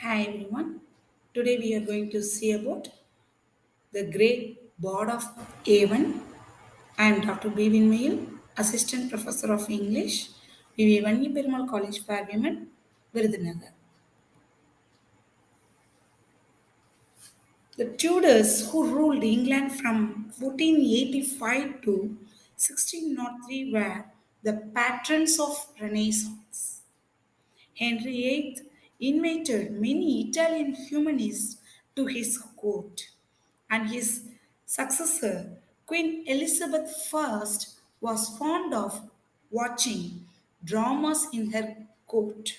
Hi everyone. Today we are going to see about the great board of A1. I am Dr. Bevin Mail, Assistant Professor of English, Vivani Perumal College for Women, Virudhunagar. The Tudors, who ruled England from 1485 to 1603, were the patrons of Renaissance. Henry VIII invited many Italian humanists to his court, and his successor, Queen Elizabeth I, was fond of watching dramas in her court.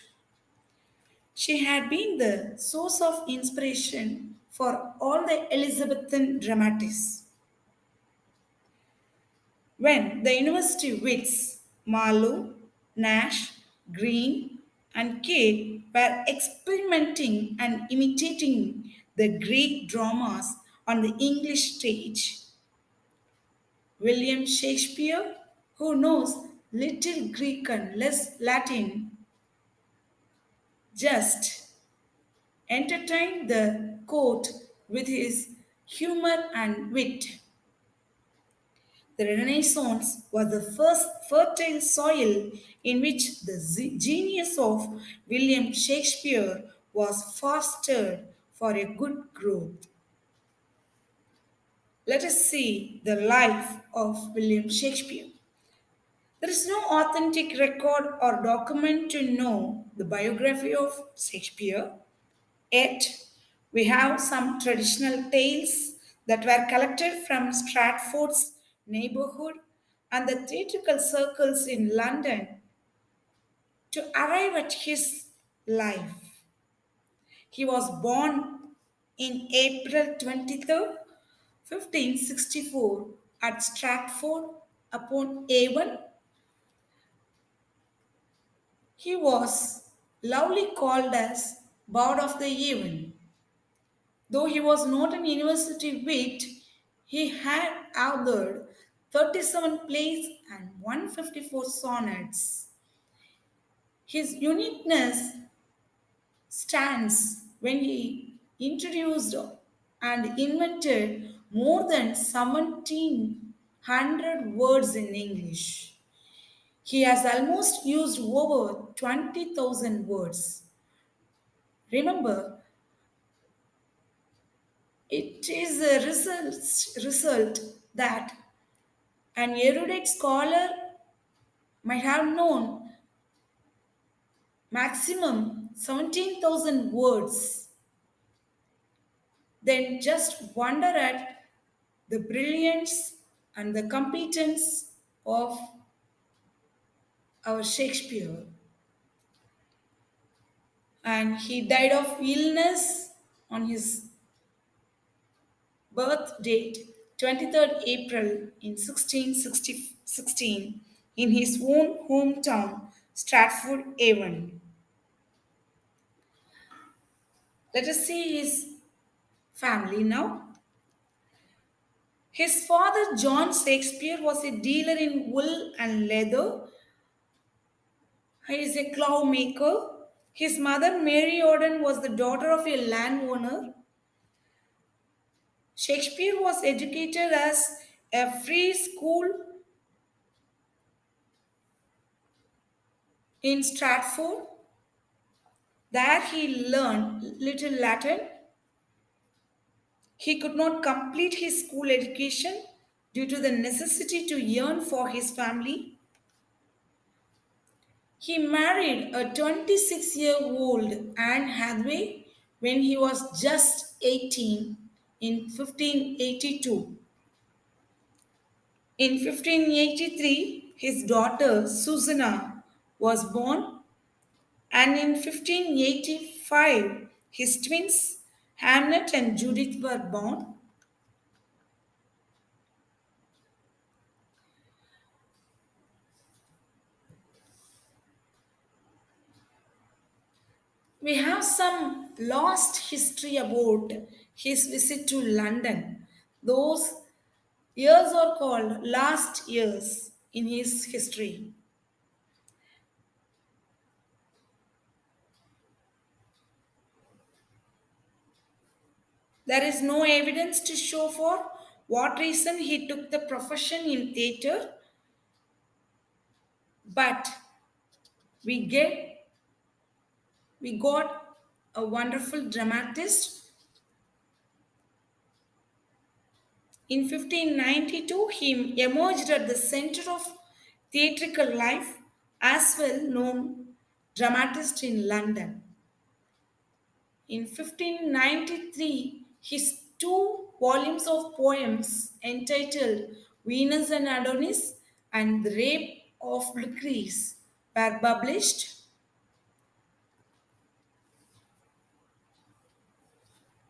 She had been the source of inspiration for all the Elizabethan dramatists. When the university wits Marlowe, Nash, Green, and Cade were experimenting and imitating the Greek dramas on the English stage, William Shakespeare, who knows little Greek and less Latin, just entertained the court with his humor and wit. The Renaissance was the first fertile soil in which the genius of William Shakespeare was fostered for a good growth. Let us see the life of William Shakespeare. There is no authentic record or document to know the biography of Shakespeare, yet we have some traditional tales that were collected from Stratford's neighborhood and the theatrical circles in London to arrive at his life. He was born in April 23rd, 1564, at Stratford upon Avon. He was loudly called as Bard of the Avon. Though he was not an university wit, he had authored 37 plays and 154 sonnets. His uniqueness stands when he introduced and invented more than 1700 words in English. He has almost used over 20,000 words. Remember, it is a result that an erudite scholar might have known maximum 17,000 words. Then just wonder at the brilliance and the competence of our Shakespeare. And he died of illness on his birth date, 23rd April in 1616, in his own hometown, Stratford-Avon. Let us see his family now. His father, John Shakespeare, was a dealer in wool and leather. He is a cloth maker. His mother, Mary Auden, was the daughter of a landowner. Shakespeare was educated as a free school in Stratford. There he learned little Latin. He could not complete his school education due to the necessity to earn for his family. He married a 26-year-old Anne Hathaway when he was just 18 in 1582. In 1583, his daughter Susanna was born, and in 1585, his twins Hamlet and Judith were born. We have some lost history about his visit to London. Those years are called last years in his history. There is no evidence to show for what reason he took the profession in theatre, but we get we got a wonderful dramatist. In 1592, he emerged at the center of theatrical life as well known dramatist in London. In 1593, his two volumes of poems entitled Venus and Adonis and The Rape of Lucrece were published.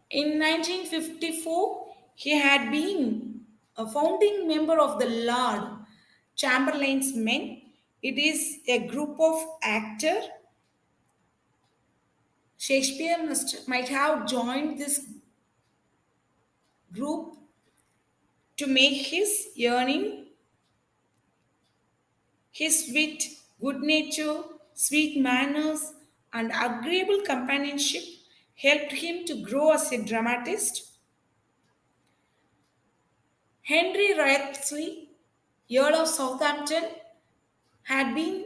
In 1954, he had been a founding member of the Lord Chamberlain's Men. It is a group of actors. Shakespeare might have joined this group to make his yearning. His wit, good nature, sweet manners, and agreeable companionship helped him to grow as a dramatist. Henry Wriothesley, Earl of Southampton, had been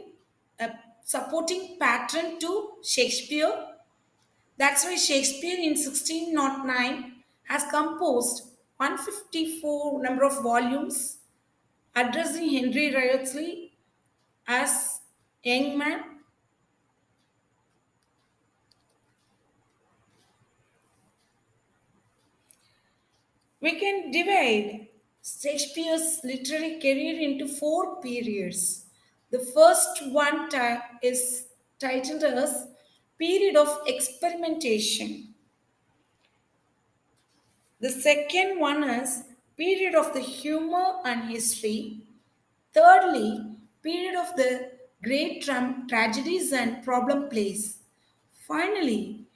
a supporting patron to Shakespeare. That's why Shakespeare in 1609 has composed 154 number of volumes addressing Henry Wriothesley as young man. We can divide Shakespeare's literary career into four periods. The first one is titled as Period of Experimentation. The second one is Period of the Humor and History. Thirdly, Period of the Great Tragedies and Problem Plays. Finally,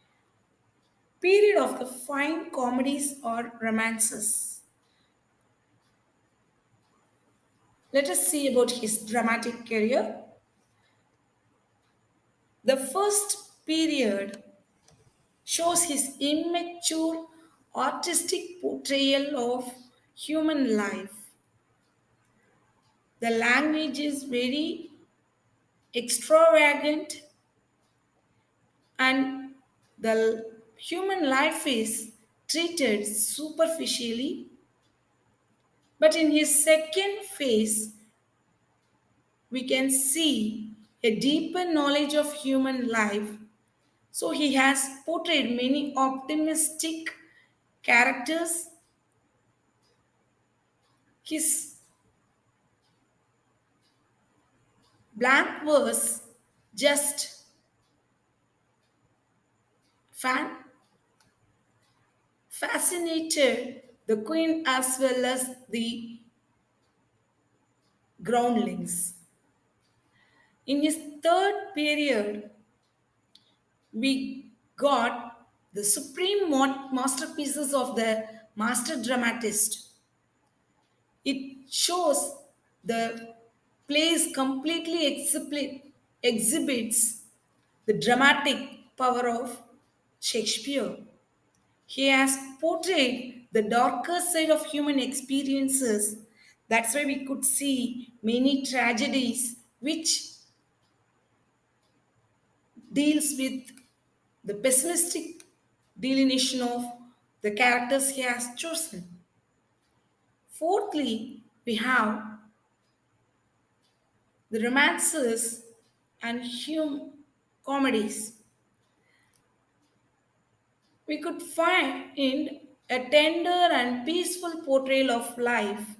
Period of the Fine Comedies or Romances. Let us see about his dramatic career. The first period shows his immature artistic portrayal of human life. The language is very extravagant and the human life is treated superficially. But in his second phase, we can see a deeper knowledge of human life. So he has portrayed many optimistic characters. His blank verse just fan- fascinated the queen as well as the groundlings. In his third period, we got the supreme masterpieces of the master dramatist. It shows the plays completely exhibits the dramatic power of Shakespeare. He has portrayed the darker side of human experiences. That's why we could see many tragedies which deals with the pessimistic delineation of the characters he has chosen. Fourthly, we have the romances and comedies. We could find in a tender and peaceful portrayal of life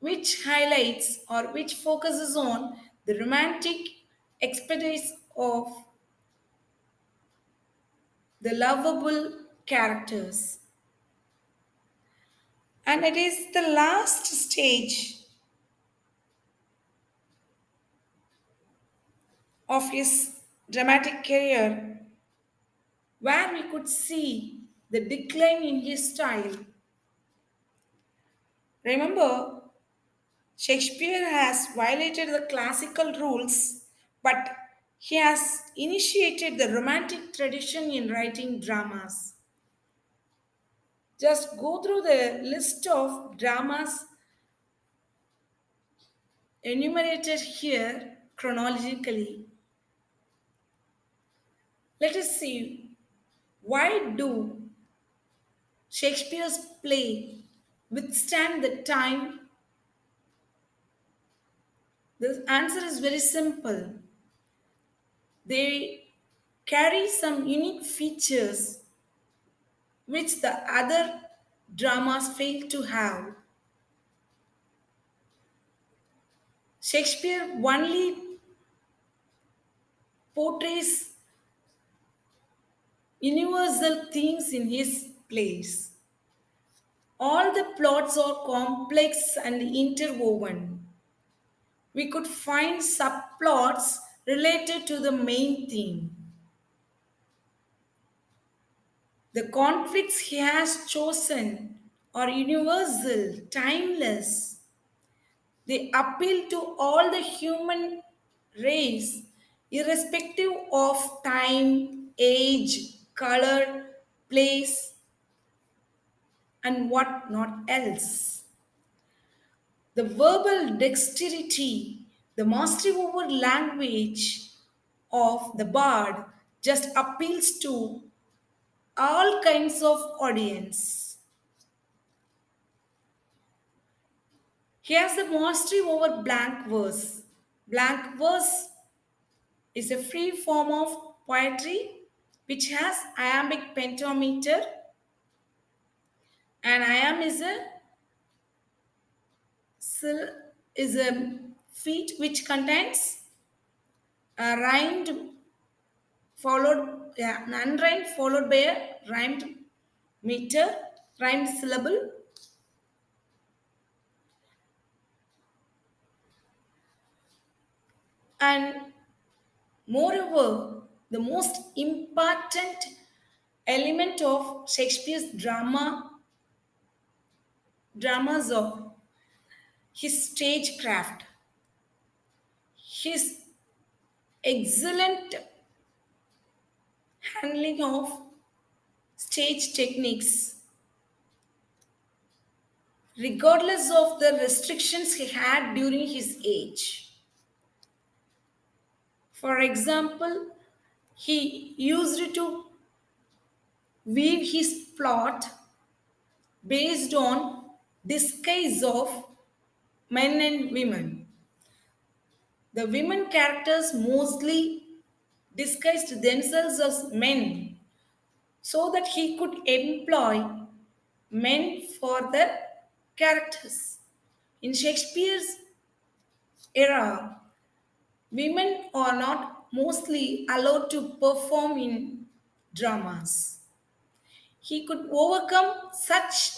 which highlights or which focuses on the romantic experience of the lovable characters. And it is the last stage of his dramatic career where we could see the decline in his style. Remember, Shakespeare has violated the classical rules, but he has initiated the romantic tradition in writing dramas. Just go through the list of dramas enumerated here chronologically. Let us see, why do Shakespeare's play withstand the time? The answer is very simple. They carry some unique features which the other dramas fail to have. Shakespeare only portrays universal themes in his plays. All the plots are complex and interwoven. We could find subplots related to the main theme. The conflicts he has chosen are universal, timeless. They appeal to all the human race, irrespective of time, age, color, place, and what not else. The verbal dexterity, the mastery over language of the bard just appeals to all kinds of audience. He has the mastery over blank verse. Blank verse is a free form of poetry which has iambic pentameter, and iamb is a feat which contains a rhymed followed, yeah, an unrhymed followed by a rhymed meter, rhymed syllable. And moreover, the most important element of Shakespeare's dramas are his stagecraft, his excellent handling of stage techniques, regardless of the restrictions he had during his age. For example, he used to weave his plot based on disguise of men and women. The women characters mostly disguised themselves as men so that he could employ men for the characters. In Shakespeare's era, women are not mostly allowed to perform in dramas. He could overcome such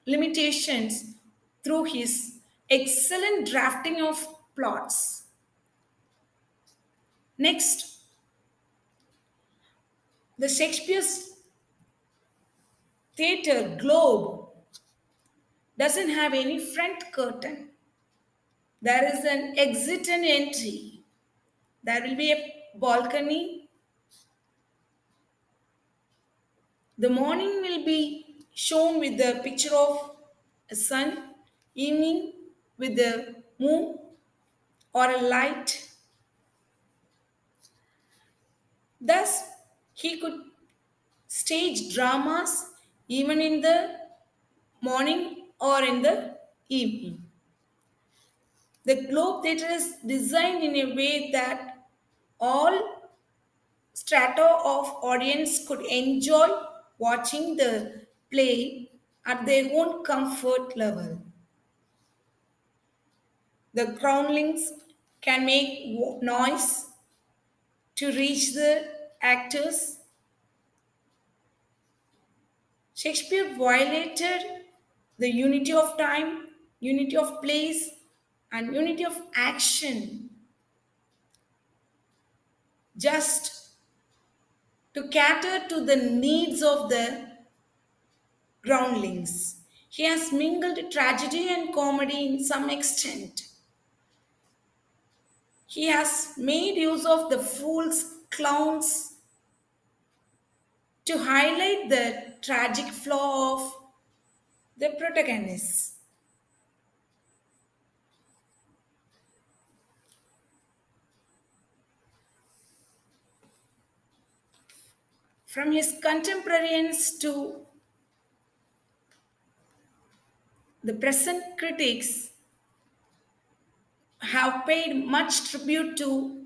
limitations through his excellent drafting of plots. Next, the Shakespeare's theatre globe doesn't have any front curtain. There is an exit and entry. There will be a balcony. The morning will be shown with the picture of a sun, evening with the moon or a light. Thus, he could stage dramas even in the morning or in the evening. The globe theatre is designed in a way that all strata of audience could enjoy watching the play at their own comfort level. The groundlings can make noise to reach the actors. Shakespeare violated the unity of time, unity of place, and unity of action just to cater to the needs of the groundlings. He has mingled tragedy and comedy in some extent. He has made use of the fools, clowns to highlight the tragic flaw of The protagonist. From his contemporaries to the present critics have paid much tribute to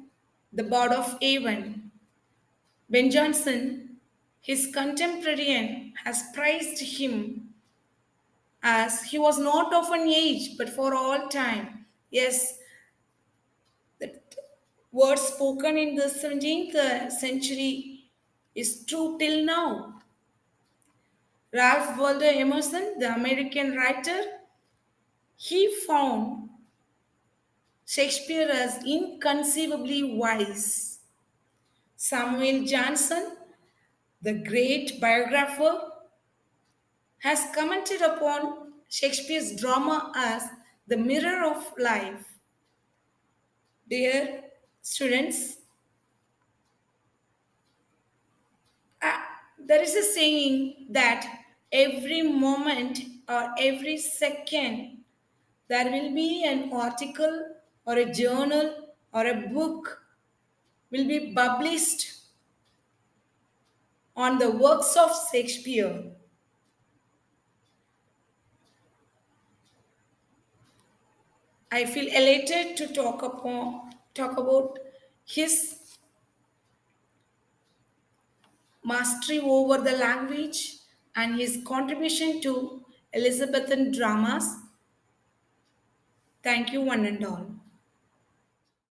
the Bard of Avon. Ben Jonson, his contemporary, has praised him as he was not of an age but for all time. Yes, the word spoken in the 17th century is true till now. Ralph Waldo Emerson, the American writer, he found Shakespeare as inconceivably wise. Samuel Johnson, the great biographer, has commented upon Shakespeare's drama as the mirror of life. Dear students, uh, there is a saying that every moment or every second there will be an article or a journal or a book will be published on the works of Shakespeare. I feel elated to talk about his mastery over the language and his contribution to Elizabethan dramas. Thank you, one and all.